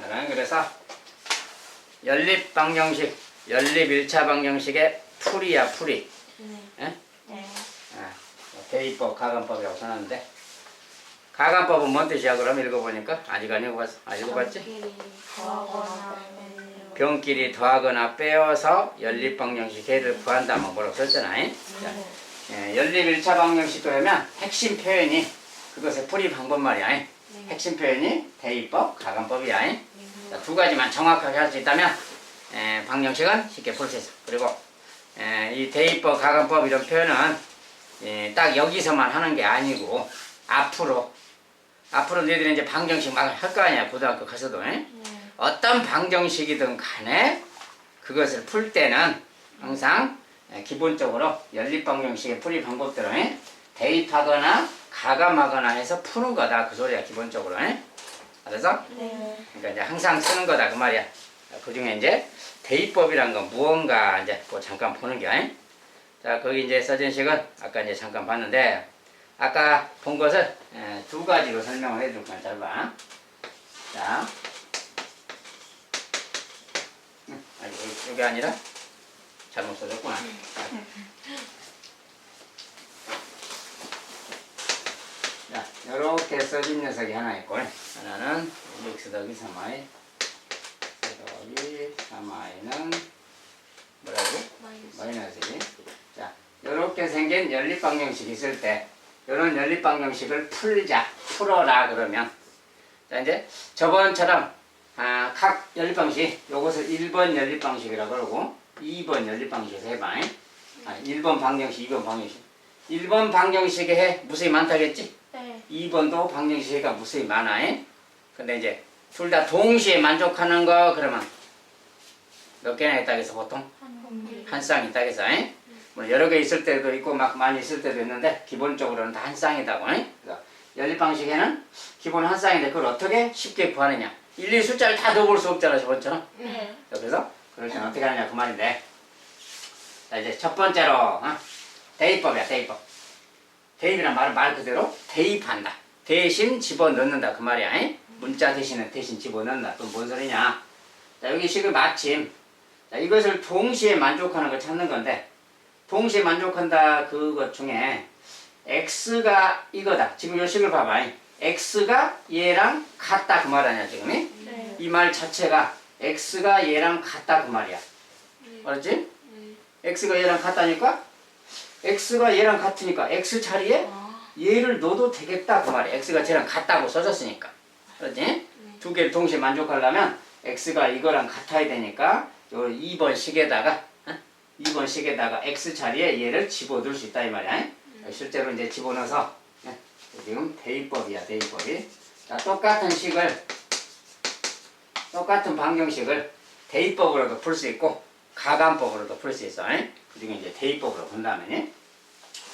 저는 그래서 연립 방정식, 연립 1차 방정식의 풀이야, 풀이. 네. 예? 네. 대입법, 가간법이라고 써놨는데, 가간법은 뭔 뜻이야? 그럼 읽어보니까? 아직 안 읽어봤어? 읽어봤지? 병끼리 더하거나 빼요. 병끼리 더하거나 빼어서 연립 방정식 해를 구한다면 뭐라고 썼잖아. 자, 연립 1차 방정식도 하면 핵심 표현이 그것의 풀이 방법 말이야. 핵심 표현이 대입법, 가간법이야. 자, 두 가지만 정확하게 할 수 있다면 방정식은 쉽게 풀 수 있어. 그리고 이 대입법, 가간법 이런 표현은 딱 여기서만 하는 게 아니고 앞으로 너희들이 이제 방정식 막 할 거 아니야. 고등학교 가서도. 어떤 방정식이든 간에 그것을 풀 때는 항상 기본적으로 연립방정식의 풀이 방법대로 대입하거나 가감하거나 해서 푸는 거다. 그 소리야, 기본적으로. 알았어? 네. 그러니까 이제 항상 쓰는 거다. 그 말이야. 그 중에 이제 대입법이란 건 무언가 이제 뭐 잠깐 보는 게. 자, 거기 이제 써진 식은 아까 이제 잠깐 봤는데, 아까 본 것을 두 가지로 설명을 해줄 거야. 잘 봐. 자. 아니, 여기 아니라 잘못 써졌구나. 자, 요렇게 써진 녀석이 하나 있고, 하나는 x 더하기 3y 더하기 3y는 뭐라고? 마이너스지. 자, 요렇게 생긴 연립방정식이 있을 때 요런 연립방정식을 풀어라 그러면, 자, 이제 저번처럼 각 연립방식, 요것을 1번 연립방식이라고 그러고 2번 연립방식에서 해봐. 1번 방정식, 2번 방정식. 1번 방정식에 해 무수히 많다겠지? 네. 2번도 방정식이 무수히 많아. 근데 이제 둘 다 동시에 만족하는 거 그러면 몇 개나 있다겠어 보통? 한 쌍 있다겠어. 뭐 여러 개 있을 때도 있고 막 많이 있을 때도 있는데 기본적으로는 다 한 쌍이다고. 그래서 연립방식에는 기본 한 쌍인데 그걸 어떻게 쉽게 구하느냐? 일일이 숫자를 다 넣어볼 수 없잖아, 저번처럼. 네. 그래서 그럴 때는 어떻게 하느냐 그 말인데, 자, 이제 첫 번째로 대입법이야. 대입법. 대입이란 말은 말 그대로 대입한다. 대신 집어넣는다 그 말이야. 문자 대신에 대신 집어넣는다. 그럼 뭔 소리냐? 자, 여기 식을 마침, 자, 이것을 동시에 만족하는 걸 찾는 건데, 동시에 만족한다 그것 중에 x가 이거다. 지금 이 식을 봐봐. x가 얘랑 같다 그 말 아니야 지금? 네. 이 말 자체가 x가 얘랑 같다 그 말이야. 알았지? x가 얘랑 같다니까 x가 얘랑 같으니까 x 자리에 얘를 넣어도 되겠다 그 말이야. x가 쟤랑 같다고 써졌으니까. 알았지? 두 개를 동시에 만족하려면 x가 이거랑 같아야 되니까 요 2번 식에다가 2번 식에다가 x 자리에 얘를 집어넣을 수 있다 이 말이야. 실제로 이제 집어넣어서 지금 대입법이야, 대입법이. 자, 똑같은 식을, 똑같은 방정식을 대입법으로도 풀 수 있고 가간법으로도 풀 수 있어. 그 중에 이제 대입법으로 본다면.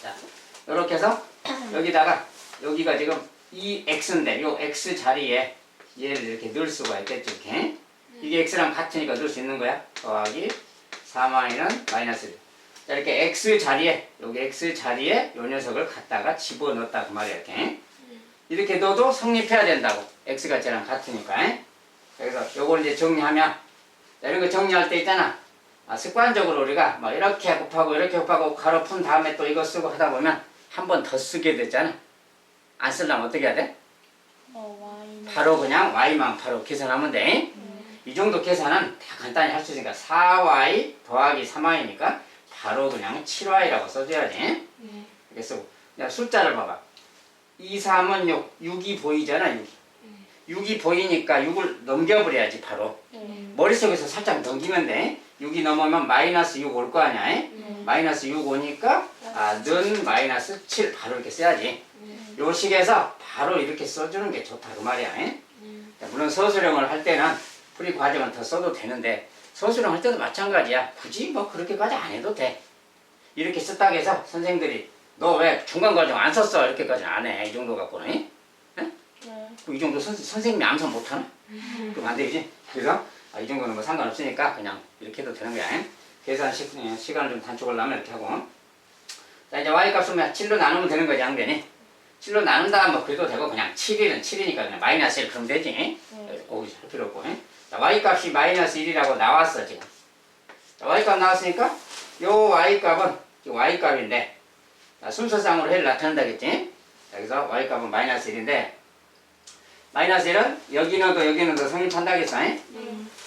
자, 이렇게 해서 여기다가, 여기가 지금 이 x인데 요 x 자리에 얘를 이렇게 넣을 수가 있겠죠, 이렇게. 이게 x랑 같으니까 넣을 수 있는 거야. 더하기 3y는 마이너스 1. 자, 이렇게 x 자리에, 여기 x 자리에 요 녀석을 갖다가 집어넣었다 그 말이야. 이렇게 넣어도 성립해야 된다고. x가 쟤랑 같으니까. 그래서 요걸 이제 정리하면, 자, 이런 거 정리할 때 있잖아. 습관적으로 우리가 뭐 이렇게 곱하고 이렇게 곱하고 가로 푼 다음에 또 이거 쓰고 하다 보면 한 번 더 쓰게 되잖아. 안 쓰려면 어떻게 해야 돼? 바로 그냥 y만 바로 계산하면 돼. 이 정도 계산은 다 간단히 할 수 있으니까 4y 더하기 3y니까 바로 그냥 7y라고 써줘야지. 이렇게 쓰고. 야, 숫자를 봐봐. 2, 3은 6, 6이 보이잖아. 6이 보이니까 6을 넘겨버려야지 바로. 머릿속에서 살짝 넘기면 돼. 6이 넘으면 마이너스 6 올 거 아니야. 마이너스 6 오니까 는 마이너스 7 바로 이렇게 써야지. 요 식에서 바로 이렇게 써주는 게 좋다 그 말이야. 자, 물론 서술형을 할 때는 풀이 과정은 더 써도 되는데 서술형 할 때도 마찬가지야. 굳이 뭐 그렇게까지 안 해도 돼. 이렇게 썼다고 해서 선생들이 너 왜 중간 과정 안 썼어? 이렇게까지 안 해. 이 정도 갖고는. 네? 이 정도 선생님이 암산 못하나? 그럼 안 되지. 그래서 이 정도는 뭐 상관없으니까 그냥 이렇게 해도 되는 거야. 계산 시간을 좀 단축을 하면 이렇게 하고. 자, 이제 y 값을 7로 나누면 되는 거지, 양변이. 7로 나눈다 뭐 그래도 되고 그냥 7일은 7이니까 그냥 마이너스 1 그러면 되지. 거기서 할 필요 없고. 자, y값이 마이너스 1이라고 나왔어 지금. 자, y값 나왔으니까 요 y값은 y값인데 순서상으로 해를 나타낸다겠지. 여기서 y값은 마이너스 1인데 마이너스 1은 여기 넣어도 여기 넣어도 성립한다겠어.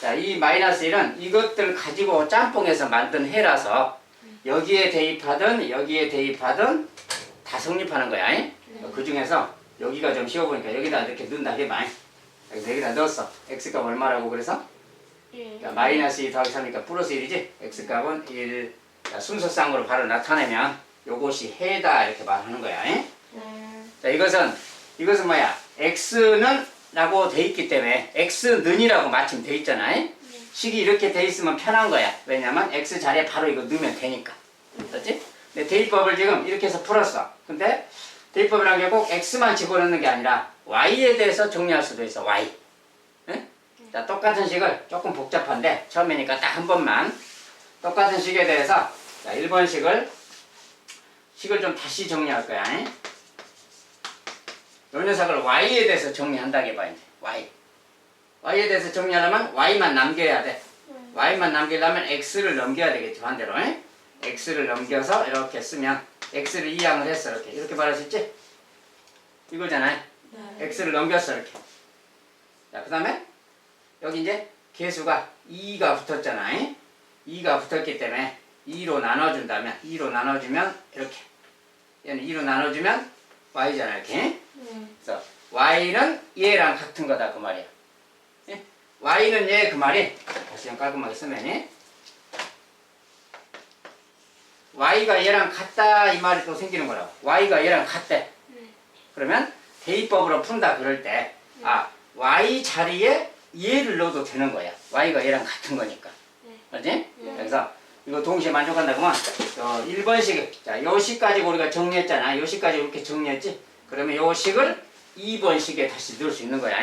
자, 이 마이너스 1은 이것들 가지고 짬뽕해서 만든 해라서 여기에 대입하든 여기에 대입하든 다 성립하는 거야. 그 중에서 여기가 좀 쉬워 보니까 여기다 이렇게 넣는다 해봐. 여기다 넣었어. x값 얼마라고 그래서? 자, 마이너스 2 더하기 3이니까 플러스 1이지? x값은 1. 자, 순서상으로 바로 나타내면 요것이 해다 이렇게 말하는 거야. 자, 이것은 뭐야? x는 라고 돼 있기 때문에 x는이라고 마침 돼 있잖아. 식이 이렇게 돼 있으면 편한 거야. 왜냐면 x 자리에 바로 이거 넣으면 되니까. 그렇지? 근데 대입법을 지금 이렇게 해서 풀었어. 근데 대입법이라는 게 꼭 x만 집어넣는 게 아니라 y에 대해서 정리할 수도 있어. y. 응? 자, 똑같은 식을 조금 복잡한데 처음이니까 딱 한 번만 똑같은 식에 대해서 자, 1번 식을 좀 다시 정리할 거야. 요 녀석을 y에 대해서 정리한다게 봐. 이제 y에 대해서 정리하려면 y만 남겨야 돼. y만 남기려면 x를 넘겨야 되겠지. 반대로. x를 넘겨서 이렇게 쓰면 x를 이항을 했어. 이렇게 말할 수 있지? 이거잖아요. x를 넘겼어. 이렇게. 자, 그 다음에 여기 이제 개수가 2가 붙었잖아. 2가 붙었기 때문에 2로 나눠준다면 2로 나눠주면 이렇게 얘는 2로 나눠주면 y잖아. 이렇게. 그래서 y는 얘랑 같은 거다 그 말이야. y는 얘 그 말이 다시 좀 깔끔하게 쓰면 y가 얘랑 같다 이 말이 또 생기는 거라고. y가 얘랑 같대. 그러면 대입법으로 푼다 그럴 때 y 자리에 얘를 넣어도 되는 거야. y가 얘랑 같은 거니까. 그렇지? 그래서 이거 동시에 만족한다 그러면 1번식 자, 요 식까지 우리가 정리했잖아. 요 식까지 이렇게 정리했지? 그러면 요 식을 2번식에 다시 넣을 수 있는 거야.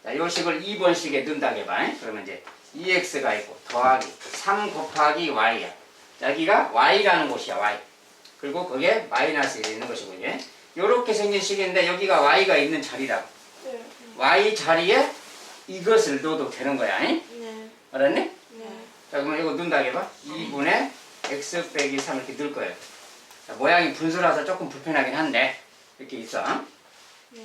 자, 요 식을 2번식에 넣는다고 해봐. 그러면 이제 2x가 있고 더하기 3 곱하기 y야. 여기가 y라는 곳이야. y. 그리고 그게 마이너스 1이 있는 것이고 이제 요렇게 생긴 식인데 여기가 y가 있는 자리라고. y 자리에 이것을 넣어도 되는 거야. 알았니? 자, 그러면 이거 넣는다고 해봐. 2분의 x 빼기 3 이렇게 넣을 거예요. 자, 모양이 분수라서 조금 불편하긴 한데 이렇게 있어.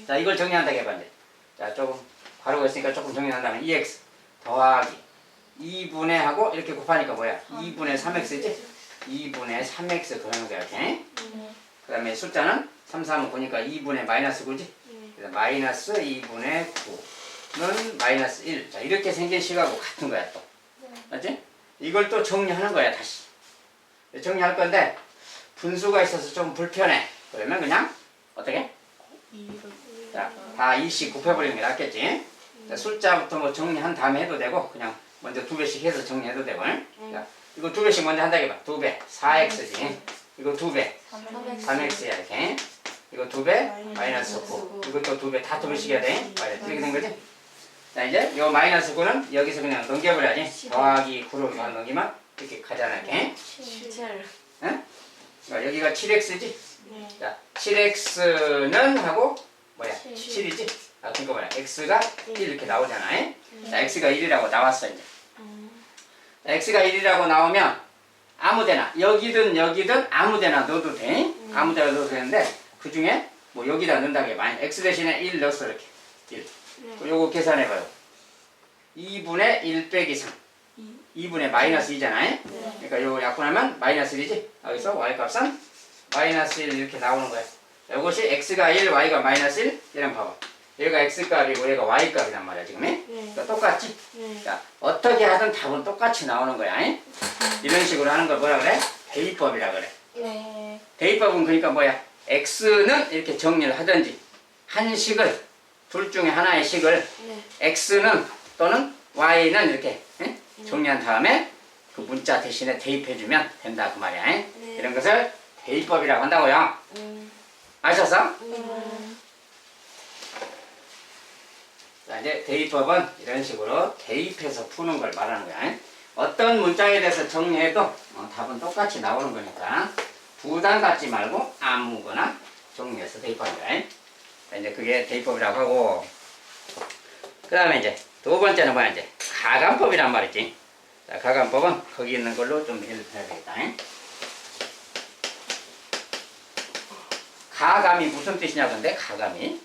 자, 이걸 정리한다고 해봐. 이제. 자, 조금 괄호가 있으니까 조금 정리한다면 2x 더하기 2분의 하고 이렇게 곱하니까 뭐야? 2분의 3x지? 2분의 3x 그러는 거야. 이렇게. 그 다음에 숫자는 3, 3은 9니까 2분의 마이너스 9지? 그래서 마이너스 2분의 9는 마이너스 1. 자, 이렇게 생긴 식하고 같은 거야 또. 맞지? 이걸 또 정리하는 거야 다시. 정리할 건데 분수가 있어서 좀 불편해. 그러면 그냥 어떻게? 자, 다 2씩 곱해버리는 게 낫겠지? 자, 숫자부터 뭐 정리한 다음에 해도 되고 그냥 먼저 2배씩 해서 정리해도 되고. 자, 이거 2배씩 먼저 한다 해봐. 2배 4x지. 이거 2배 3x야 이렇게. 이거 2배 마이너스 9. 이것도 2배 다 2배씩 해야 돼. 이렇게 된 거지? 자, 이제 요 마이너스 9는 여기서 그냥 넘겨버려야지. 더하기 9로 넘기면 이렇게 가잖아 이렇게. 응? 그러니까 여기가 7x지? 자, 7x는 하고 뭐야? 7이지? 그러니까 뭐야? x가 1 이렇게 나오잖아. 자, x가 1이라고 나왔어 이제. 자, x가 1이라고 나오면 아무데나 여기든 여기든 아무데나 넣어도 돼. 아무데나 넣어도 되는데 그 중에 뭐 여기다 넣는다게 많이 x 대신에 1 넣었어 이렇게. 1. 요거 계산해봐요. 2분의 1 빼기 3. 2분의 마이너스 2잖아. 그러니까 요거 약분하면 마이너스 1이지. 여기서 y값은 마이너스 1 이렇게 나오는 거야. 이것이 x가 1, y가 마이너스 1. 얘랑 봐봐. 얘가 x값이고 얘가 y값이란 말이야 지금. 그러니까 똑같지? 자, 어떻게 하든 답은 똑같이 나오는 거야. 이런 식으로 하는 걸 뭐라 그래? 대입법이라 그래. 대입법은 그러니까 뭐야? x는 이렇게 정리를 하든지 한 식을 둘 중에 하나의 식을 x는 또는 y는 이렇게 정리한 다음에 그 문자 대신에 대입해주면 된다 그 말이야. 이런 것을 대입법이라고 한다고요. 아셨어? 자, 이제 대입법은 이런 식으로 대입해서 푸는 걸 말하는 거야. 어떤 문자에 대해서 정리해도 답은 똑같이 나오는 거니까 부담 갖지 말고 아무거나 정리해서 대입하는 거야. 이제 그게 대입법이라고 하고, 그 다음에 이제 두 번째는 뭐야, 이제 가감법이란 말이지. 자, 가감법은 거기 있는 걸로 좀 해야 되겠다. 가감이 무슨 뜻이냐, 근데 가감이?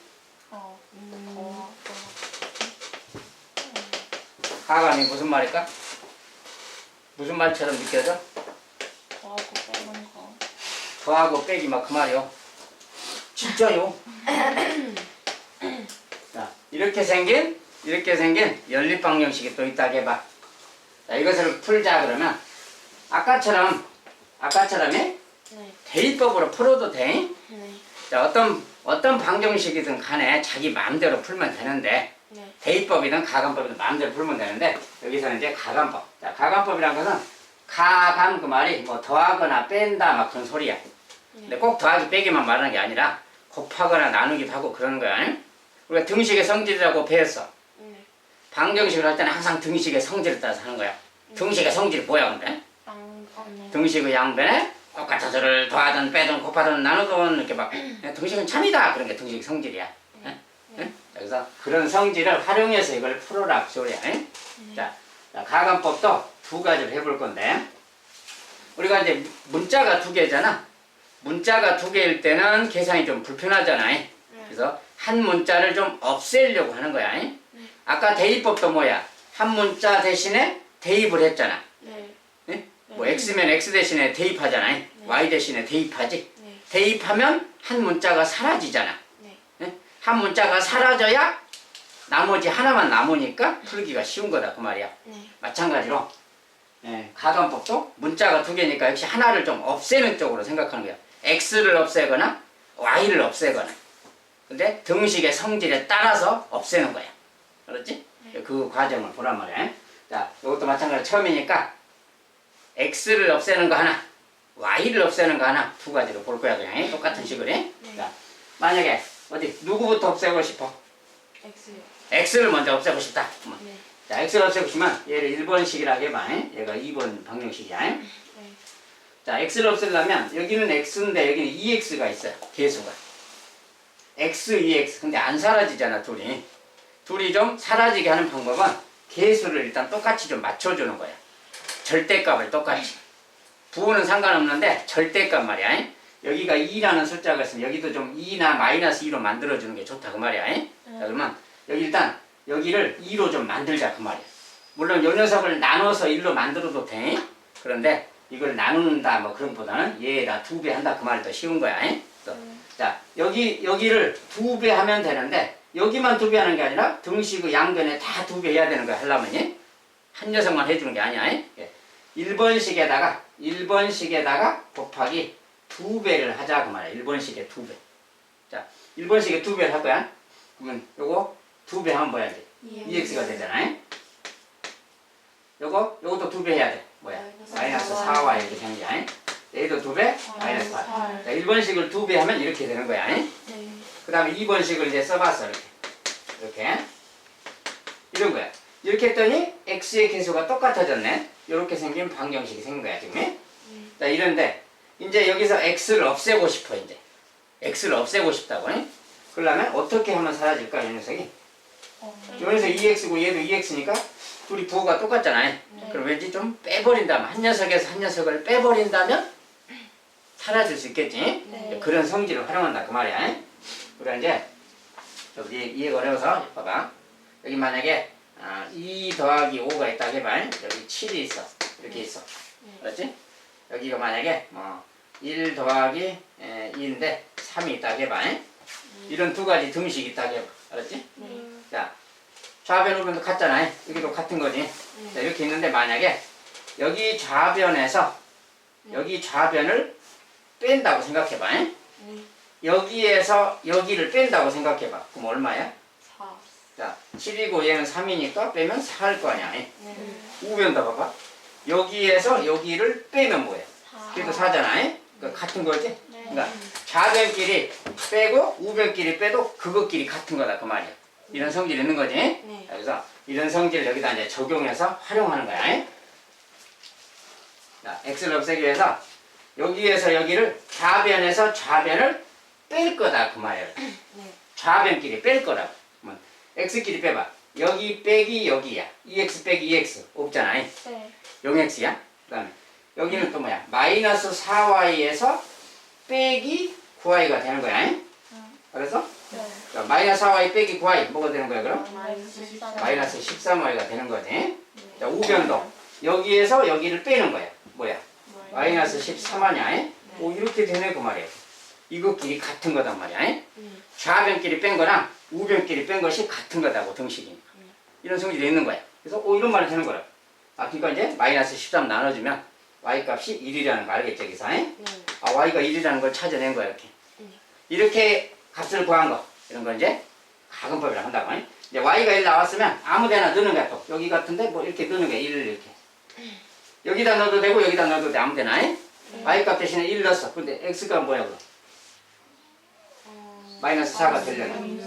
가감이 무슨 말일까? 무슨 말처럼 느껴져? 더하고 빼는 거. 더하고 빼기 막 그 말이요. 진짜요? 자, 이렇게 생긴 연립방정식이 또 있다고 해봐. 자, 이것을 풀자 그러면 아까처럼 네. 대입법으로 풀어도 돼. 네. 자, 어떤 방정식이든 간에 자기 마음대로 풀면 되는데, 네. 대입법이든 가감법이든 마음대로 풀면 되는데, 여기서는 이제 가감법. 자, 가감법이라는 것은 가감 그 말이 뭐 더하거나 뺀다 막 그런 소리야. 근데 꼭 더하기 빼기만 말하는 게 아니라 곱하거나 나누기도 하고 그러는 거야. 우리가 등식의 성질이라고 배웠어. 네. 방정식을 할 때는 항상 등식의 성질을 따라서 하는 거야. 등식의 성질이 뭐야 근데? 네. 등식의 양변에 똑같은 수를 더하든 빼든 곱하든 나누든 이렇게 막 등식은 참이다 그런 게 등식의 성질이야. 그래서 그런 성질을 활용해서 이걸 풀어라 그 소리야. 자, 가감법도 두 가지를 해볼 건데, 우리가 이제 문자가 두 개잖아. 문자가 두 개일 때는 계산이 좀 불편하잖아. 그래서 한 문자를 좀 없애려고 하는 거야. 아까 대입법도 뭐야? 한 문자 대신에 대입을 했잖아. 네. 뭐 x면 x 대신에 대입하잖아. y 대신에 대입하지. 네. 대입하면 한 문자가 사라지잖아. 네. 한 문자가 사라져야 나머지 하나만 남으니까 풀기가 쉬운 거다 그 말이야. 네. 마찬가지로 가감법도 문자가 두 개니까 역시 하나를 좀 없애는 쪽으로 생각하는 거야. x를 없애거나 y를 없애거나. 근데 등식의 성질에 따라서 없애는 거야. 알았지? 그 과정을 보란 말이야. 자, 이것도 마찬가지로 처음이니까 x를 없애는 거 하나, y를 없애는 거 하나 두 가지로 볼 거야 그냥 똑같은 식으로. 자, 만약에 어디 누구부터 없애고 싶어? X요. x를 먼저 없애고 싶다. 네. 자, x를 없애고 싶으면 얘를 1번식이라고 해봐. 얘가 2번 방정식이야. 네. 자, x를 없애려면 여기는 x인데 여기는 2x가 있어요. 개수가. x, 2x. 근데 안 사라지잖아, 둘이. 둘이 좀 사라지게 하는 방법은 개수를 일단 똑같이 좀 맞춰주는 거야. 절대값을 똑같이. 부호는 상관없는데 절대값 말이야. 여기가 2라는 숫자가 있으면 여기도 좀 2나 마이너스 2로 만들어주는 게 좋다 그 말이야. 자, 그러면 여기 일단 여기를 2로 좀 만들자 그 말이야. 물론 이 녀석을 나눠서 1로 만들어도 돼. 그런데 이걸 나누는다 뭐 그런 보다는 얘에다 2배 한다 그 말이 더 쉬운 거야. 자, 여기를 2배 하면 되는데 여기만 2배 하는 게 아니라 등식의 양변에 다 2배 해야 되는 거야 하려면 한 녀석만 해주는 게 아니야. 1번식에다가 곱하기 2배를 하자 그 말이야. 1번식에 2배. 자, 1번식에 2배를 할 거야. 그러면 요거 2배 하면 뭐야 이제? 2x가 되잖아. 요것도 2배 해야 돼. 뭐야? 마이너스 4y 이렇게 되는 거야. 얘도 2배, 마이너스 8. 자, 1번식을 2배 하면 이렇게 되는 거야. 네. 그 다음에 2번식을 이제 써봤어. 이렇게. 이런 거야. 이렇게 했더니 x의 개수가 똑같아졌네. 이렇게 생긴 방정식이 생긴 거야 지금. 자, 이런데 이제 여기서 x를 없애고 싶어 이제. x를 없애고 싶다고. 그러려면 어떻게 하면 사라질까 이 녀석이? 이 녀석 2x고 얘도 2x니까 둘이 부호가 똑같잖아요. 그럼 왠지 좀 빼버린다면 한 녀석에서 한 녀석을 빼버린다면 사라질 수 있겠지. 네. 그런 성질을 활용한다 그 말이야. 그래 이제 여기 이해가 어려워서 봐봐. 여기 만약에 2 더하기 5가 있다고 해봐. 여기 7이 있어. 이렇게 있어. 그렇지? 여기가 만약에 1 더하기 2인데 3이 있다고 해봐. 이런 두 가지 등식이 있다고 해봐. 알았지? 자, 좌변 우변도 같잖아. 여기도 같은 거지. 자, 이렇게 있는데 만약에 여기 좌변에서 여기 좌변을 뺀다고 생각해봐. 여기에서 여기를 뺀다고 생각해봐. 그럼 얼마야? 4. 자, 7이고 얘는 3이니까 빼면 4일 거 아니야. 네. 우변도 봐봐. 여기에서 여기를 빼면 뭐야? 그래도 4잖아. 같은 거지? 그러니까 좌변끼리 빼고 우변끼리 빼도 그것끼리 같은 거다 그 말이야. 이런 성질이 있는 거지? 네. 그래서 이런 성질을 여기다 이제 적용해서 활용하는 거야. 자, x를 없애기 위해서 여기에서 여기를 좌변에서 좌변을 뺄 거다 그 말이야. 좌변끼리 뺄 거라고. 그러면 x끼리 빼봐. 여기 빼기 여기야. 2x 빼기 2x 없잖아. 네. 0x야. 그 다음에 여기는 또 뭐야? 마이너스 4y에서 빼기 9y가 되는 거야. 그래서 네. 자, 마이너스 4y 빼기 9y 뭐가 되는 거야 그럼? 마이너스 13. 마이너스 13y가 되는 거지. 자, 우변도 여기에서 여기를 빼는 거야. 뭐야? 마이너스 13하냐? 오, 이렇게 되네 그 말이야. 이것끼리 같은 거단 말이야. 좌변끼리 뺀 거랑 우변끼리 뺀 것이 같은 거다고 등식이니까. 이런 성질이 돼 있는 거야. 그래서 오, 이런 말이 되는 거라. 아, 그러니까 이제 마이너스 13 나눠주면 y 값이 1이라는 거 알겠죠? 여기서? 아, y가 1이라는 걸 찾아낸 거야 이렇게. 이렇게 값을 구한 거. 이런 걸 이제 가근법이라고 한다고. 이제 y가 1 나왔으면 아무 데나 넣는 거야 또. 여기 같은데 뭐 이렇게 넣는 거야. 1을 이렇게. 여기다 넣어도 되고 여기다 넣어도 돼. 아무 데나. y 값 대신에 1 넣었어. 근데 x 값은 뭐야 그럼? 마이너스 4가 되려면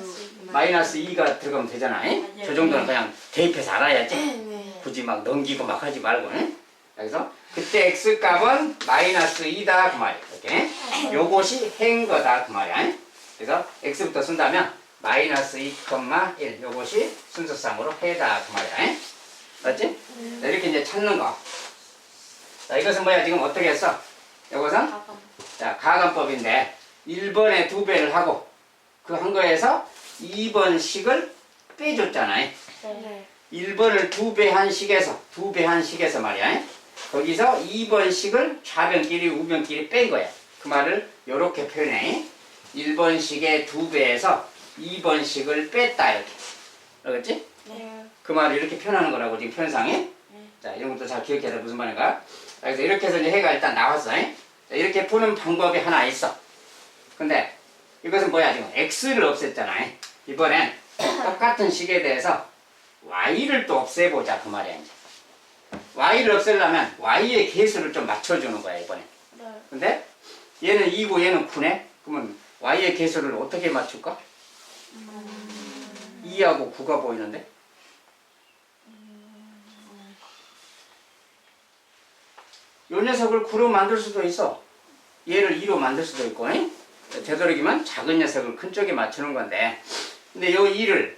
마이너스 2가 들어가면 되잖아. 저 정도는 그냥 대입해서 알아야지. 굳이 막 넘기고 막 하지 말고. 그래서 그때 x 값은 마이너스 2다 그 말이야. 이렇게. 요것이 행 거다 그 말이야. 그래서 x부터 쓴다면 마이너스 2,1 요것이 순서상으로 해다 그 말이야. 맞지? 자, 이렇게 이제 찾는 거. 자, 이것은 뭐야 지금 어떻게 했어? 이것은 자 가간법인데 1번에 2배를 하고 그 한 거에서 2번 식을 빼줬잖아요. 네. 1번을 2배 한 식에서 2배 한 식에서 말이야. 거기서 2번 식을 좌변끼리 우변끼리 뺀 거야. 그 말을 이렇게 표현해. 1번 식의 2배에서 2번 식을 뺐다 이렇게. 알겠지? 네. 그 말을 이렇게 표현하는 거라고 지금 표현상에. 자, 이런 것도 잘 기억해야 돼. 무슨 말인가? 그래서 이렇게 해서 이제 해가 일단 나왔어. 자, 이렇게 푸는 방법이 하나 있어. 근데 이것은 뭐야 지금 x를 없앴잖아. 이번엔 똑같은 식에 대해서 y를 또 없애보자 그 말이야 이제. y를 없애려면 y의 개수를 좀 맞춰주는 거야 이번에. 네. 근데 얘는 2고 얘는 9네. 그러면 y의 개수를 어떻게 맞출까? 2하고 9가 보이는데? 요 녀석을 9로 만들 수도 있어. 얘를 2로 만들 수도 있고. 되도록이면 작은 녀석을 큰 쪽에 맞추는 건데 근데 요 2를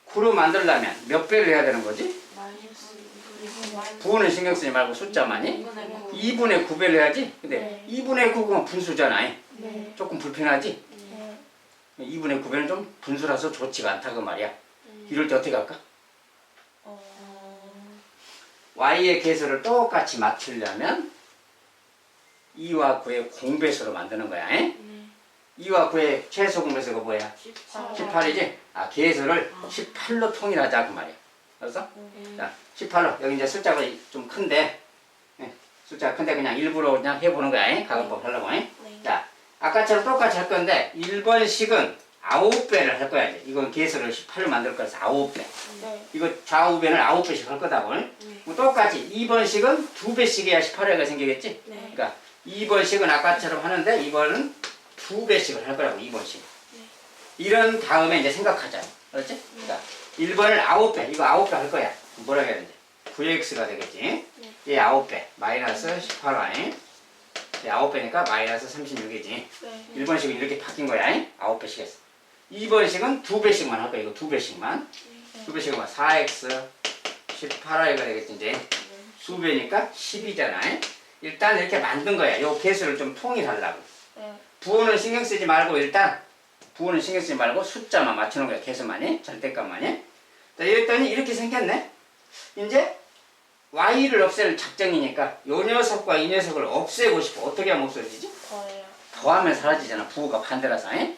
9로 만들려면 몇 배를 해야 되는 거지? 부호는 신경 쓰지 말고 숫자만이 2분의 9배를 해야지. 근데 2분의 9가 분수잖아. 네. 조금 불편하지? 네. 2분의 9배는 좀 분수라서 좋지가 않다 그 말이야. 이럴 때 어떻게 할까? y의 개수를 똑같이 맞추려면 2와 9의 공배수로 만드는 거야. 2와 9의 최소 공배수가 뭐야? 18이지? 아, 개수를 18로 통일하자 그 말이야. 알았어? 자, 18로 여기 이제 숫자가 좀 큰데 숫자가 큰데 그냥 일부러 그냥 해보는 거야. 가급법 하려고. 자, 아까처럼 똑같이 할 건데 1번식은 9배를 할 거야. 이제. 이건 개수를 18로 만들 거라서 9배. 네. 이거 좌우변을 9배씩 할 거다고. 뭐 똑같이 2번식은 2배씩 해야 18회가 생기겠지? 네. 그러니까 2번식은 아까처럼 하는데 이번은 2배씩을 할 거라고 2번씩. 이런 다음에 이제 생각하자. 그렇지? 그러니까 1번을 9배, 이거 9배 할 거야. 뭐라 해야 되는지. 9x가 되겠지? 얘 9배, 마이너스 18y. 얘 9배니까 마이너스 36이지. 네. 1번식은 이렇게 바뀐 거야. 9배씩 했어. 2번식은 2배씩만 할 거야. 이거 2배씩만. 2배씩은 4x 18y가 되겠지 이제. 2배니까 10이잖아. 일단 이렇게 만든 거야. 요 개수를 좀 통일하려고. 네. 부호는 신경 쓰지 말고 일단 부호는 신경 쓰지 말고 숫자만 맞추는 거야. 개수만이. 절대값만이. 자, 이랬더니 이렇게 생겼네. 이제 y를 없앨 작정이니까 요 녀석과 이 녀석을 없애고 싶어. 어떻게 하면 없어지지? 저예요. 더하면 사라지잖아. 부호가 반대라서. 네.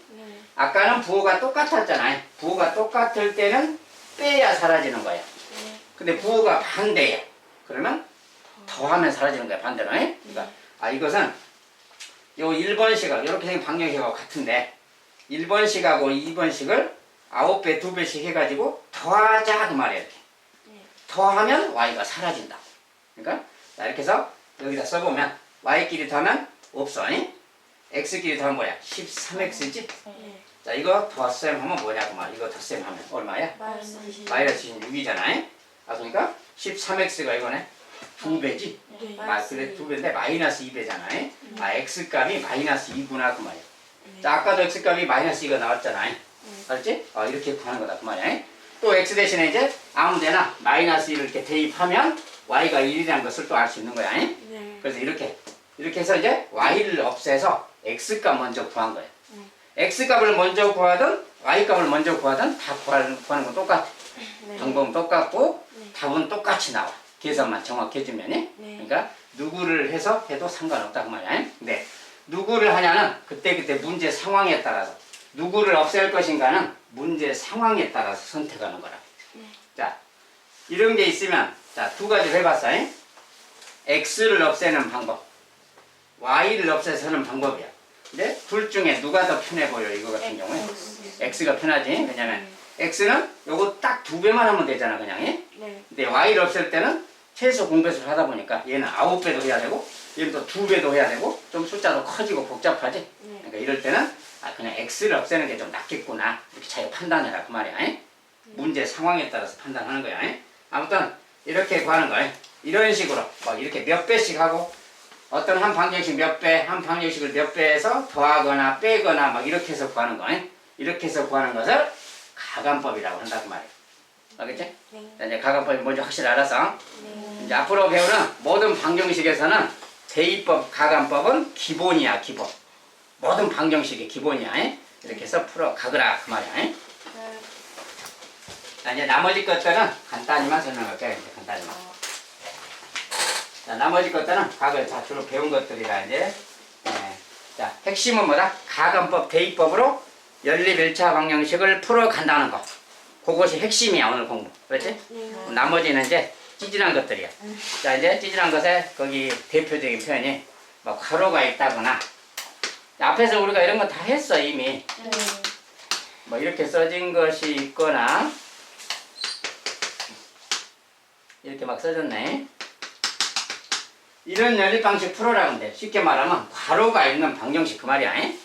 아까는 부호가 똑같았잖아. 부호가 똑같을 때는 빼야 사라지는 거야. 네. 근데 부호가 반대야. 그러면 더하면 사라지는 거야. 반대로. 그러니까 이것은 요 1번식하고 이렇게 생긴 방정식하고 같은데 1번식하고 2번식을 9배, 2배씩 해가지고 더하자 그 말이야. 이렇게. 더하면 y가 사라진다. 그러니까 자, 이렇게 해서 여기다 써보면 y끼리 더하면 없어. x끼리 더하면 뭐야? 13x지? 네. 자, 이거 덧셈 하면 뭐냐고 말. 이거 덧셈 하면 얼마야? 마이너스 26이잖아. 아, 그러니까 13x가 이거네. 2배지? 네. 그래 2배인데 마이너스 2배잖아. 아, x값이 마이너스 2구나 그 말이야. 자, 아까도 x값이 마이너스 2가 나왔잖아. 알지? 이렇게 구하는 거다 그 말이야. 또 x 대신에 이제 아무데나 마이너스 1을 이렇게 대입하면 y가 1이라는 것을 또 알 수 있는 거야. 네. 그래서 이렇게 해서 이제 y를 없애서 x값 먼저 구한 거야. x값을 먼저 구하든 y값을 먼저 구하든 다 구하는 건 똑같아. 네. 방법은 똑같고 네. 답은 똑같이 나와. 계산만 정확해지면. 네. 그러니까 누구를 해서 해도 상관없다 그 말이야. 근데 누구를 하냐는 그때그때 문제 상황에 따라서 누구를 없앨 것인가는 문제 상황에 따라서 선택하는 거라. 네. 자, 이런 게 있으면 자, 두 가지를 해봤어. x를 없애는 방법, y를 없애서 하는 방법이야. 근데 둘 중에 누가 더 편해 보여 이거 같은 경우에? x가 편하지. 왜냐면 x는 요거 딱 2배만 하면 되잖아 그냥. 네. 근데 y를 없앨 때는 최소 공배수를 하다 보니까 얘는 9배도 해야 되고 얘는 또 2배도 해야 되고 좀 숫자도 커지고 복잡하지. 네. 그러니까 이럴 때는 그냥 x를 없애는 게 좀 낫겠구나 이렇게 자기가 판단해라 그 말이야. 문제 상황에 따라서 판단하는 거야. 아무튼 이렇게 구하는 거야. 이런 식으로 막 이렇게 몇 배씩 하고 어떤 한 방정식 몇 배, 한 방정식을 몇 배에서 더하거나 빼거나 막 이렇게 해서 구하는 거야. 이렇게 해서 구하는 것을 가감법이라고 한다 그 말이야. 알겠지? 네. 자, 이제 가감법이 뭔지 확실히 알았어. 네. 이제 앞으로 배우는 모든 방정식에서는 대입법, 가감법은 기본이야, 기본. 모든 방정식의 기본이야. 이렇게 해서 풀어 가거라 그 말이야. 네. 자, 이제 나머지 것들은 간단히만 설명할게요. 이제 간단히만. 자, 나머지 것들은 과거에 다 주로 배운 것들이라 이제. 자, 핵심은 뭐다? 가감법, 대입법으로 연립 1차 방정식을 풀어 간다는 거. 그것이 핵심이야, 오늘 공부. 그렇지? 네. 나머지는 이제 찌질한 것들이야. 자, 이제 찌질한 것에 거기 대표적인 표현이 뭐 가로가 있다거나 앞에서 우리가 이런 거 다 했어 이미. 네. 뭐 이렇게 써진 것이 있거나 이렇게 막 써졌네. 이런 연립 방식 풀어라고 한대. 쉽게 말하면 괄호가 있는 방정식 그 말이야. 네.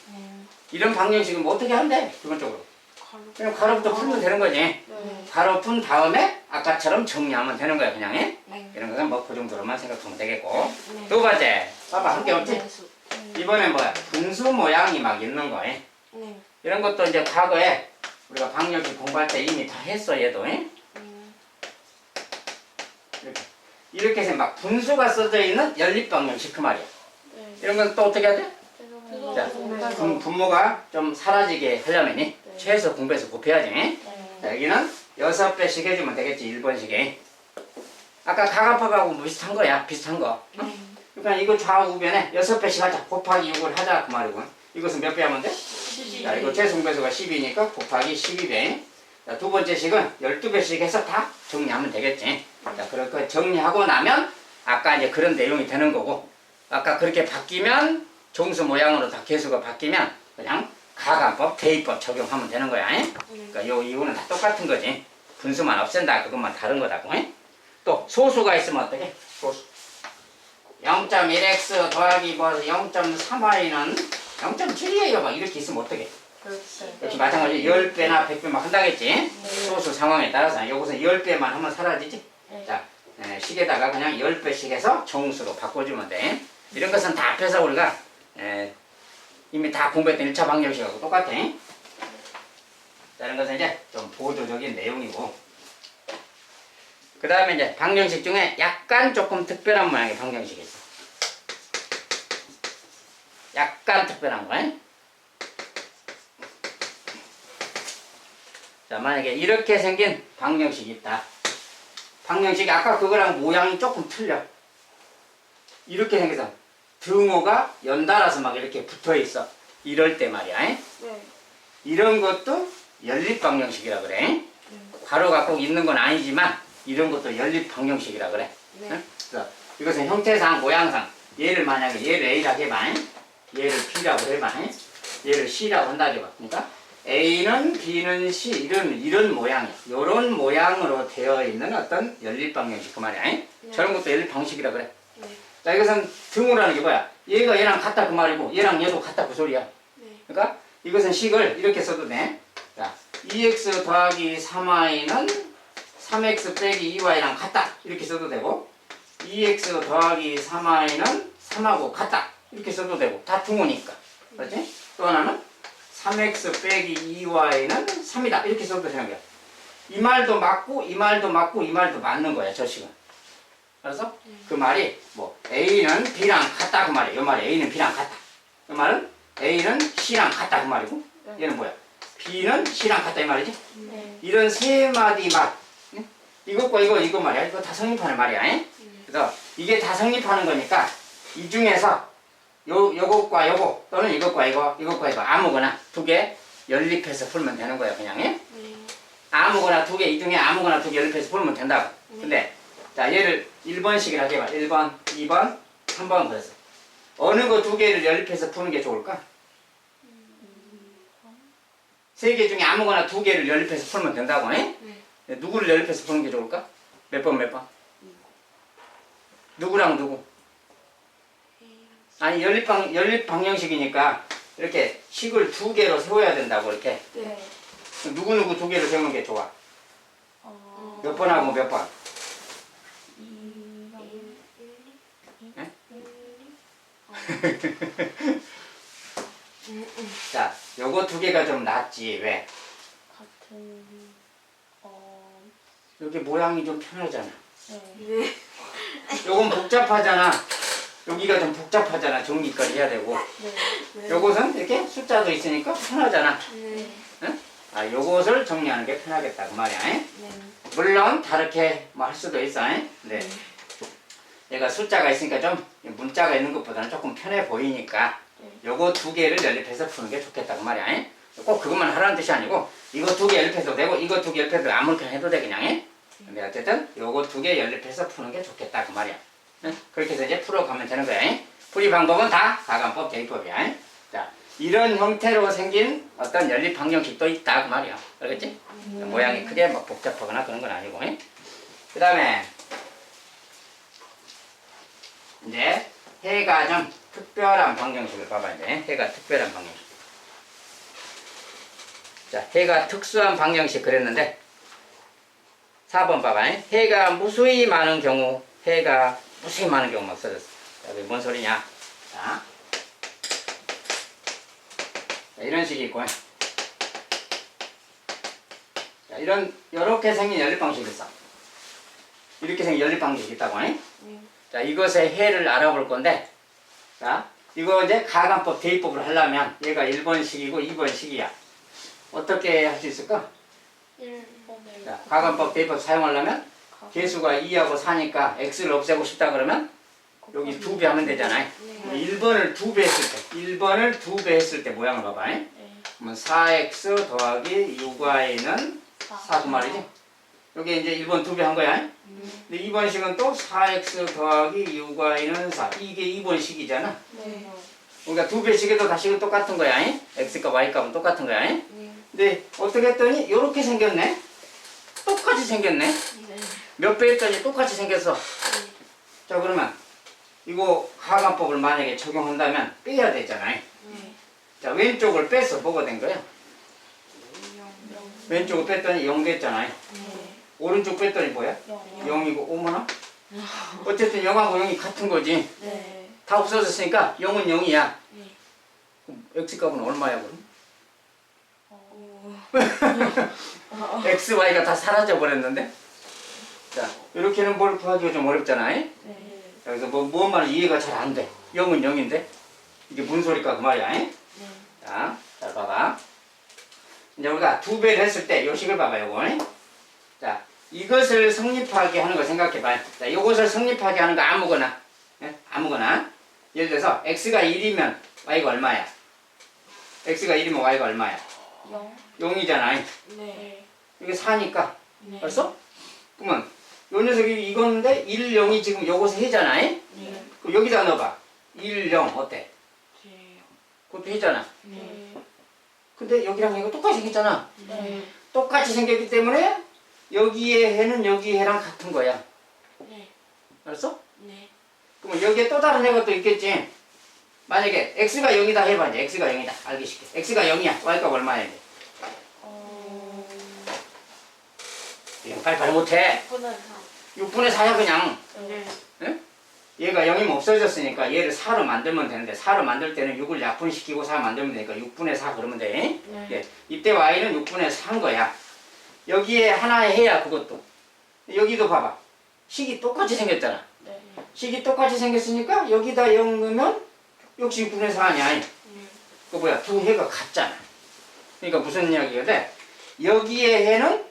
이런 방정식은 뭐 어떻게 한대? 기본적으로. 가로. 그냥 괄호부터 풀면 되는 거지. 네. 괄호 푼 다음에 아까처럼 정리하면 되는 거야 그냥. 네. 이런 거는 뭐 그 정도로만 생각하면 되겠고. 네. 두 번째, 봐봐 한 게 없지? 배수. 이번엔 뭐야? 분수 모양이 막 있는 거. 네. 이런 것도 이제 과거에 우리가 방정식 공부할 때 이미 다 했어 얘도. 이렇게 해서 막 분수가 써져 있는 연립 방정식 그 말이야. 네. 이런 건 또 어떻게 해야 돼? 자, 네. 분모가 좀 사라지게 하려면 최소 공배수 곱해야지. 자, 여기는 6배씩 해주면 되겠지 1번식에. 아까 가감법하고 비슷한 거야. 비슷한 거. 그러니까 이거 좌우변에 6배씩 하자. 곱하기 6을 하자 그 말이고. 이것은 몇 배 하면 돼? 자, 이거 최소 공배수가 10이니까 곱하기 12배. 자, 두 번째 식은 12배씩 해서 다 정리하면 되겠지. 자, 그렇게 정리하고 나면 아까 이제 그런 내용이 되는 거고, 아까 그렇게 바뀌면 정수 모양으로 다 개수가 바뀌면 그냥 가감법, 대입법 적용하면 되는 거야. 그러니까 요 이유는 다 똑같은 거지. 분수만 없앤다 그것만 다른 거다고. 또 소수가 있으면 어떻게? 소수. 0.1x 더하기 뭐 0.3y는 0.7이에요. 막 이렇게 있으면 어떻게? 역시 마찬가지로 10배나 100배 막 한다겠지? 소수 상황에 따라서 이것은 10배만 하면 사라지지? 자, 식에다가 그냥 10배씩 해서 정수로 바꿔주면 돼. 이런 것은 다 앞에서 우리가 이미 다 공부했던 1차 방정식하고 똑같아. 자, 이런 것은 이제 좀 보조적인 내용이고, 그 다음에 이제 방정식 중에 약간 조금 특별한 모양의 방정식이 있어. 약간 특별한 거. 자, 만약에 이렇게 생긴 방정식이 있다. 방정식이 아까 그거랑 모양이 조금 틀려. 이렇게 생겨서 등호가 연달아서 막 이렇게 붙어 있어. 이럴 때 말이야. 네. 이런 것도 연립 방정식이라 그래. 괄호가 꼭 있는 건 아니지만 이런 것도 연립 방정식이라 그래. 네. 응? 그래서 이것은 형태상, 모양상 얘를 만약에 얘를 A라고 해봐. 얘를 B라고 해봐. 얘를 C라고 한다 해봐. 그러니까 A는 B는 C 이런 모양이야. 이런 모양으로 되어 있는 어떤 연립 방정식 그 말이야. 저런 것도 연립 방식이라 그래. 네. 자, 이것은 등호라는 게 뭐야? 얘가 얘랑 같다 그 말이고 얘랑 얘도 같다 그 소리야. 네. 그러니까 이것은 식을 이렇게 써도 돼. 자, 2x 더하기 3y는 3x 빼기 2y랑 같다 이렇게 써도 되고 2x 더하기 3y는 3하고 같다 이렇게 써도 되고 다 등호니까. 그렇지? 또 하나는 3x 빼기 2y는 3이다. 이렇게 써도 되는 거야. 이 말도 맞고 이 말도 맞고 이 말도 맞는 거야. 저 식은. 알았어? 그 말이 뭐 A는 B랑 같다 그 말이야. 이 말이 A는 B랑 같다. 그 말은 A는 C랑 같다 그 말이고 얘는 뭐야? B는 C랑 같다 이 말이지? 네. 이런 세 마디 말 응? 이것과 이거 말이야. 이거 다 성립하는 말이야. 응? 그래서 이게 다 성립하는 거니까 이 중에서 요것과 요거 또는 이것과 이것과 이거 아무거나 두 개 연립해서 풀면 되는 거야 그냥. 응? 네. 아무거나 두 개 이 중에 아무거나 두 개 연립해서 풀면 된다고. 근데 자 얘를 1번씩을 하게 봐. 1번, 2번, 3번 그래서 어느 거 두 개를 연립해서 푸는 게 좋을까? 세 개 중에 아무거나 두 개를 연립해서 풀면 된다고. 응? 네. 누구를 연립해서 푸는 게 좋을까? 몇 번 몇 번? 누구랑 누구? 아니 연립 방정식이니까 이렇게 식을 두 개로 세워야 된다고 이렇게. 네. 누구 두 개를 세우는 게 좋아. 몇 번하고 몇 번? 자, 요거 두 개가 좀 낫지. 왜? 같은 여기 모양이 좀 편하잖아. 네. 요건 복잡하잖아. 여기가 좀 복잡하잖아. 정리까지 해야 되고. 네. 요것은 이렇게 숫자도 있으니까 편하잖아. 네. 응? 아, 요것을 정리하는 게 편하겠다 그 말이야. 응? 네. 물론 다르게 뭐 할 수도 있어. 응? 네. 얘가 숫자가 있으니까 좀 문자가 있는 것보다는 조금 편해 보이니까 요거 두 개를 연립해서 푸는 게 좋겠다 그 말이야. 응? 꼭 그것만 하라는 뜻이 아니고 이거 두 개 연립해도 되고 이거 두 개 연립해도 아무렇게나 해도 돼 그냥. 응? 근데 어쨌든 요거 두 개 연립해서 푸는 게 좋겠다 그 말이야. 응? 그렇게 해서 이제 풀어가면 되는 거야. 응? 풀이 방법은 다 가관법, 대입법이야. 응? 자, 이런 형태로 생긴 어떤 연립 방정식도 있다 그 말이야. 알겠지? 모양이 크게 막 복잡하거나 그런 건 아니고. 응? 그 다음에 이제 해가 좀 특별한 방정식을 봐봐. 이제 해가 특별한 방정식. 자, 해가 특수한 방정식 그랬는데 4번 봐봐. 해가 무수히 많은 경우, 해가 무수히 많은 경우 막 써졌어. 자, 그게 뭔 소리냐? 자, 이런 식이 있고, 자, 요렇게 생긴 연립 방식이 있어. 이렇게 생긴 연립 방식이 있다고. 자, 이것의 해를 알아볼 건데, 자, 이거 이제 가관법, 대입법을 하려면 얘가 1번식이고 2번식이야. 어떻게 할 수 있을까? 1번을 자, 가관법, 대입법 사용하려면 개수가 2하고 4니까 x를 없애고 싶다 그러면 여기 2배 하면 되잖아요. 1번을 2배 했을 때, 1번을 2배 했을 때 모양을 봐봐. 그러면 4x 더하기 6y는 4 그 말이지? 여기 이제 1번 2배 한 거야. 근데 2번식은 또 4x 더하기 6y는 4. 이게 2번식이잖아. 네. 그러니까 2배식에도 다시는 똑같은 거야. x값, y값은 똑같은 거야. 근데 어떻게 했더니 이렇게 생겼네? 똑같이 생겼네? 네. 몇 배 했더니 똑같이 생겼어. 자, 그러면 이거 가관법을 만약에 적용한다면 빼야 되잖아요. 자, 왼쪽을 빼서 뭐가 된 거야? 왼쪽을 뺐더니 0 됐잖아요. 오른쪽 뺐더니 뭐야? 0이고 어머나? 어쨌든 0하고 0이 같은 거지. 네. 다 없어졌으니까 0은 0이야. 그럼 x값은 얼마야 그럼? x, y가 다 사라져 버렸는데? 자, 이렇게는 뭘 구하기가 좀 어렵잖아요. 네. 그래서 뭔 말은 이해가 잘 안 돼. 0은 0인데? 이게 무슨 소리까 그 말이야. 자, 잘 봐봐. 이제 우리가 2배를 했을 때 요식을 봐봐 요거. 자, 이것을 성립하게 하는 걸 생각해 봐요. 자, 이것을 성립하게 하는 거 아무거나. 아무거나. 예를 들어서 x가 1이면 y가 얼마야? x가 1이면 y가 얼마야? 0이잖아. 네. 이게 4니까. 네. 벌써? 그러면 요 녀석이 이건데 1, 0이 지금 요것에 해잖아. 네. 그럼 여기다 넣어봐. 1, 0 어때? 네. 그것도 해잖아. 네. 근데 여기랑 이거 똑같이 생겼잖아. 네. 똑같이 생겼기 때문에 여기에 해는 여기 해랑 같은 거야. 네. 알았어? 네. 그러면 여기에 또 다른 해가 또 있겠지. 만약에 x가 0이다 해봐. 이제 x가 0이다. 알기 쉽게. x가 0이야. y값 얼마야 이제? 이거 빨리 못해. 6분의 6분의 4야 그냥. 4. 네. 응? 얘가 0이면 없어졌으니까 얘를 4로 만들면 되는데 4로 만들 때는 6을 약분시키고 4 만들면 되니까 6분의 4 그러면 돼. 네. 예, 이때 y는 6분의 4인 거야. 여기에 하나에 해야 그것도. 여기도 봐봐. 식이 똑같이 생겼잖아. 네. 식이 똑같이 생겼으니까 여기다 0 넣으면 역시 6분의 4 아니야. 네. 그 뭐야 두 해가 같잖아. 그러니까 무슨 이야기가 돼? 여기에 해는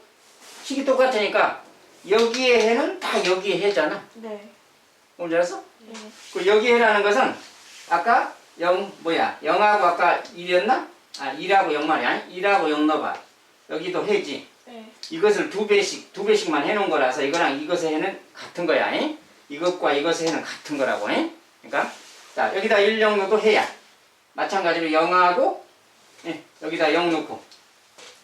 식이 똑같으니까 여기에 해는 다 여기에 해잖아. 네. 뭔지 알았어? 네. 그 여기 해라는 것은 아까 0 뭐야 0하고 아까 1이었나? 아 2하고 0 말이야. 2하고 0 넣어봐. 여기도 해지. 네. 이것을 두 배씩만 해놓은 거라서 이거랑 이것의 해는 같은 거야. 잉? 이것과 이것의 해는 같은 거라고. 잉? 그러니까 자 여기다 1, 0 넣어도 해야. 마찬가지로 0하고 예, 여기다 0 넣고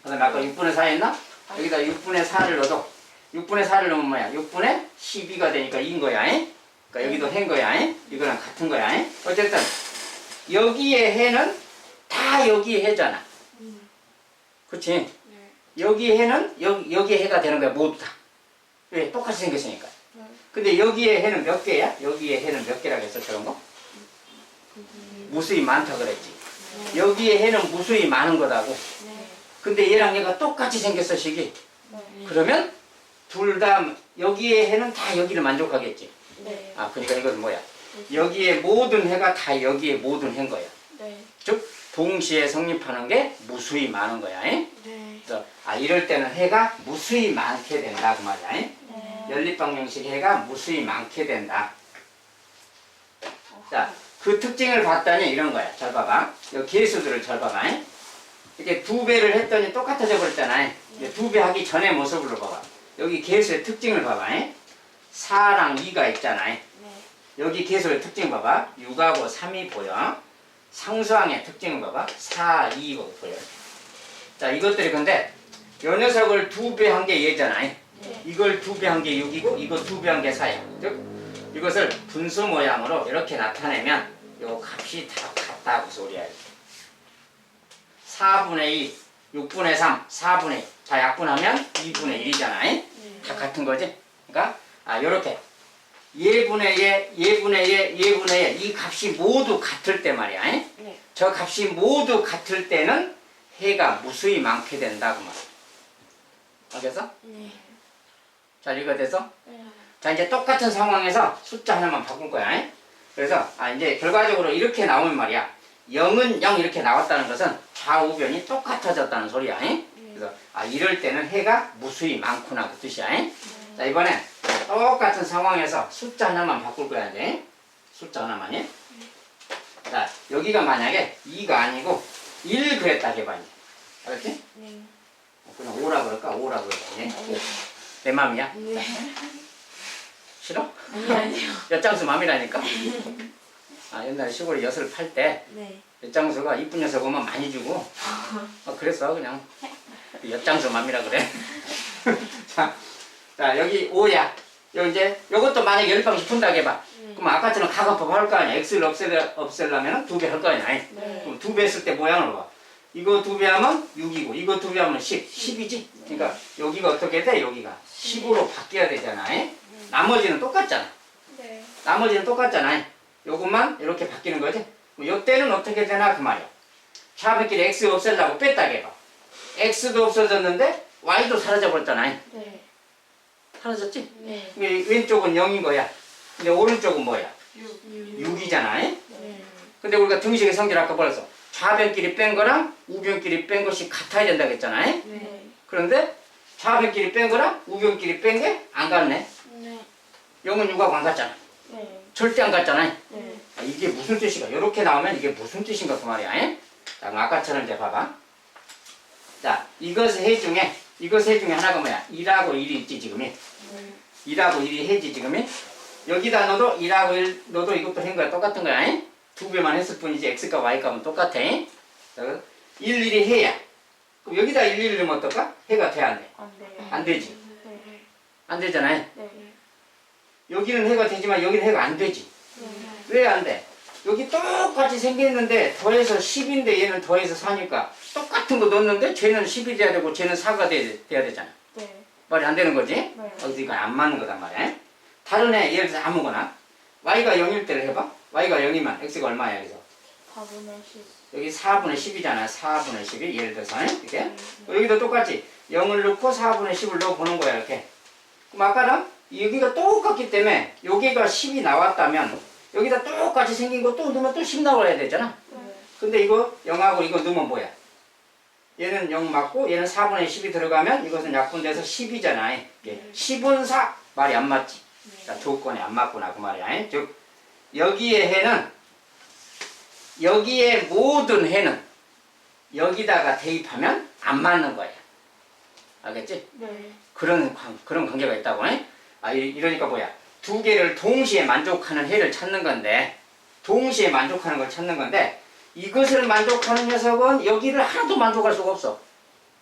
그 다음에 아까 6분의 4 했나? 여기다 6분의 4를 넣어도 6분의 4를 넣으면 뭐야? 6분의 12가 되니까 2인 거야. 잉? 그러니까 여기도 해인 거야. 잉? 이거랑 같은 거야. 잉? 어쨌든 여기에 해는 다 여기에 해잖아. 그치? 네. 여기 해는 여기에 해가 되는 거야. 모두 다. 왜? 똑같이 생겼으니까. 네. 근데 여기에 해는 몇 개야? 여기에 해는 몇 개라고 했어? 저런 거? 무수히 많다 그랬지. 여기에 해는 무수히 많은 거라고. 네. 근데 얘랑 얘가 똑같이 생겼어 식이. 네. 그러면 둘 다 여기에 해는 다 여기를 만족하겠지. 네. 아 그러니까 이건 뭐야? 여기에 모든 해가 다 여기에 모든 해인 거야. 네. 즉 동시에 성립하는 게 무수히 많은 거야. 잉? 네. 그래서 아 이럴 때는 해가 무수히 많게 된다 그 말이야. 잉? 네. 연립방정식 해가 무수히 많게 된다. 자, 그 특징을 봤더니 이런 거야. 잘 봐봐. 이 계수들을 잘 봐봐. 잉? 이렇게 두 배를 했더니 똑같아져 버렸잖아. 두 배 하기 전의 모습으로 봐봐. 여기 계수의 특징을 봐봐. 잉? 4랑 2가 있잖아. 네. 여기 계수의 특징 봐봐. 6하고 3이 보여. 상수항의 특징을 봐봐. 4, 2 보여. 자, 이것들이 근데 요 녀석을 두 배 한 게 얘잖아. 네. 이걸 두 배 한 게 6이고 이거 두 배 한 게 4야. 즉 이것을 분수 모양으로 이렇게 나타내면 요 값이 다 같다고 소리야. 4분의 2, 6분의 3, 4분의 2. 다 약분하면 2분의 1이잖아. 네. 다 같은 거지? 그러니까 아 요렇게 예분의 예, 예분의 예, 예분의 예 이 값이 모두 같을 때 말이야. 네. 저 값이 모두 같을 때는 해가 무수히 많게 된다고 말이야. 알겠어? 네. 자 이거 돼서? 네. 자 이제 똑같은 상황에서 숫자 하나만 바꿀 거야. 그래서 아 이제 결과적으로 이렇게 나오면 말이야. 0은 0 이렇게 나왔다는 것은 좌우변이 똑같아졌다는 소리야. 그래서 아 이럴 때는 해가 무수히 많구나 그 뜻이야. 자 이번엔 똑같은 상황에서 숫자 하나만 바꿀 거야. 이제 숫자 하나만이. 자 여기가 만약에 2가 아니고 1 그랬다 해봐. 이제. 알았지? 네. 그냥 5라 그럴까? 5라 그럴까? 내 맘이야? 네. 싫어? 아니요. 엿장수 맘이라니까? 아 옛날에 시골에 엿을 팔 때 네. 엿장수가 이쁜 녀석 오면 많이 주고 그래서 그냥 엿장수 맘이라 그래. 자 여기 5야. 여기 이제 요것도 만약에 열방씩 푼다고 해봐. 그럼 아까처럼 가간법 할 거 아니야. x를 없애려면 2배 할 거 아니야. 네. 그럼 2배 했을 때 모양을 봐. 이거 2배 하면 6이고 이거 2배 하면 10이지. 그러니까 여기가 어떻게 돼? 여기가 10으로 바뀌어야 되잖아. 나머지는 똑같잖아. 네. 나머지는 똑같잖아. 요것만 이렇게 바뀌는 거지. 요 때는 어떻게 되나 그 말이야. 좌변끼리 x 없애려고 뺐다 해봐. x도 없어졌는데 y도 사라져 버렸잖아. 네. 사라졌지? 네. 왼쪽은 0인 거야. 근데 오른쪽은 뭐야? 6. 6이잖아. 네. 근데 우리가 등식의 성질 아까 벌었어. 좌변끼리 뺀 거랑 우변끼리 뺀 것이 같아야 된다고 했잖아. 네. 그런데 좌변끼리 뺀 거랑 우변끼리 뺀 게 안 같네. 네. 0은 6하고 안 같잖아. 네. 절대 안 같잖아. 네. 아, 이게 무슨 뜻인가? 이렇게 나오면 이게 무슨 뜻인가 그 말이야. 자, 그럼 아까처럼 이제 봐봐. 자, 이것의 해 중에 하나가 뭐야? 2하고 1이 있지 지금이. 네. 2하고 1이 해지 지금이. 여기다 넣어도 1하고 1 넣어도 이것도 한 거야. 똑같은 거야. 두 배만 했을 뿐이지 x가 y값은 똑같아. 자, 1, 1이 해야. 그럼 여기다 1, 1을 넣으면 어떨까? 해가 돼 안 돼? 안 돼요. 안 되지. 네. 안 되잖아요. 네. 여기는 해가 되지만 여기는 해가 안 되지. 네. 왜 안 돼? 여기 똑같이 생겼는데 더해서 10인데 얘는 더해서 4니까 똑같은 거 넣었는데 쟤는 10이 돼야 되고 쟤는 4가 돼야 되잖아. 네. 말이 안 되는 거지? 네. 그러니까 안 맞는 거단 말이야. 다른 애 예를 들어서 아무거나 y가 0일 때를 해봐. y가 0이면 x가 얼마야 여기서? 4분의 10. 여기 4분의 10이잖아. 4분의 10이 예를 들어서 이렇게. 여기도 똑같이 0을 넣고 4분의 10을 넣어 보는 거야 이렇게. 그럼 아까랑 여기가 똑같기 때문에 여기가 10이 나왔다면 여기다 똑같이 생긴 거 또 넣으면 또 10 나와야 되잖아. 네. 근데 이거 0하고 이거 넣으면 뭐야? 얘는 0 맞고 얘는 4분의 10이 들어가면 이것은 약분돼서 10이잖아. 10은 4 말이 안 맞지. 자, 조건이 안 맞구나 그 말이야. 즉 여기에 해는 여기에 모든 해는 여기다가 대입하면 안 맞는 거야. 알겠지? 네. 그런 관계가 있다고. 이러니까 뭐야? 두 개를 동시에 만족하는 해를 찾는 건데 동시에 만족하는 걸 찾는 건데 이것을 만족하는 녀석은 여기를 하나도 만족할 수가 없어.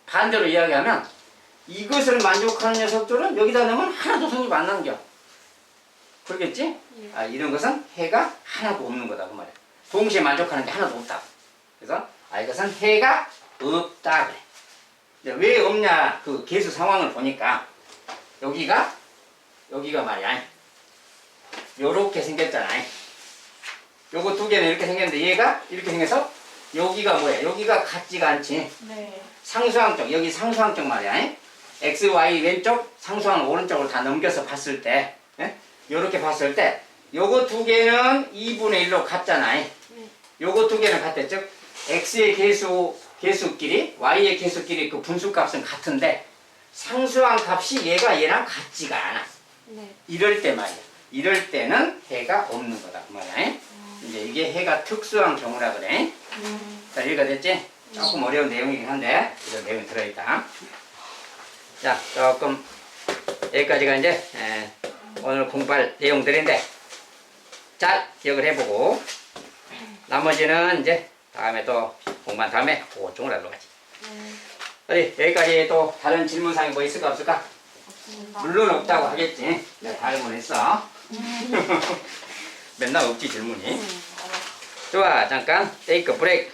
반대로 이야기하면 이것을 만족하는 녀석들은 여기다 넣으면 하나도 성립 안 남겨. 그러겠지? 이런 것은 해가 하나도 없는 거다 그 말이야. 동시에 만족하는 게 하나도 없다. 그래서 이것은 해가 없다 그래. 이제 왜 없냐 그 계수 상황을 보니까 여기가 말이야. 요렇게 생겼잖아. 요거 두 개는 이렇게 생겼는데 얘가 이렇게 생겨서 여기가 뭐야? 여기가 같지가 않지. 네. 상수항쪽 여기 상수항쪽 말이야. x, y 왼쪽 상수항 오른쪽으로 다 넘겨서 봤을 때 요렇게 봤을 때 요거 두 개는 2분의 1로 같잖아. 요거 두 개는 같대. 즉 x의 계수끼리 y의 계수끼리 그 분수값은 같은데 상수항 값이 얘가 얘랑 같지가 않아. 네. 이럴 때 말이야. 이럴 때는 해가 없는 거다 그 말이야. 이제 이게 해가 특수한 경우라 그래. 자, 이해가 됐지? 조금 어려운 내용이긴 한데 이런 내용이 들어있다. 자, 조금 여기까지가 이제 오늘 공부할 내용들인데 잘 기억을 해보고 나머지는 이제 다음에 또 공부한 다음에 보충을 하러 가지. 어디 여기까지 또 다른 질문사항이 뭐 있을까 없을까? 없습니다. 물론 없다고 하겠지. 내가 다른 건 했어. 맨날 없지 질문이. 좋아, 잠깐 테이크 브레이크.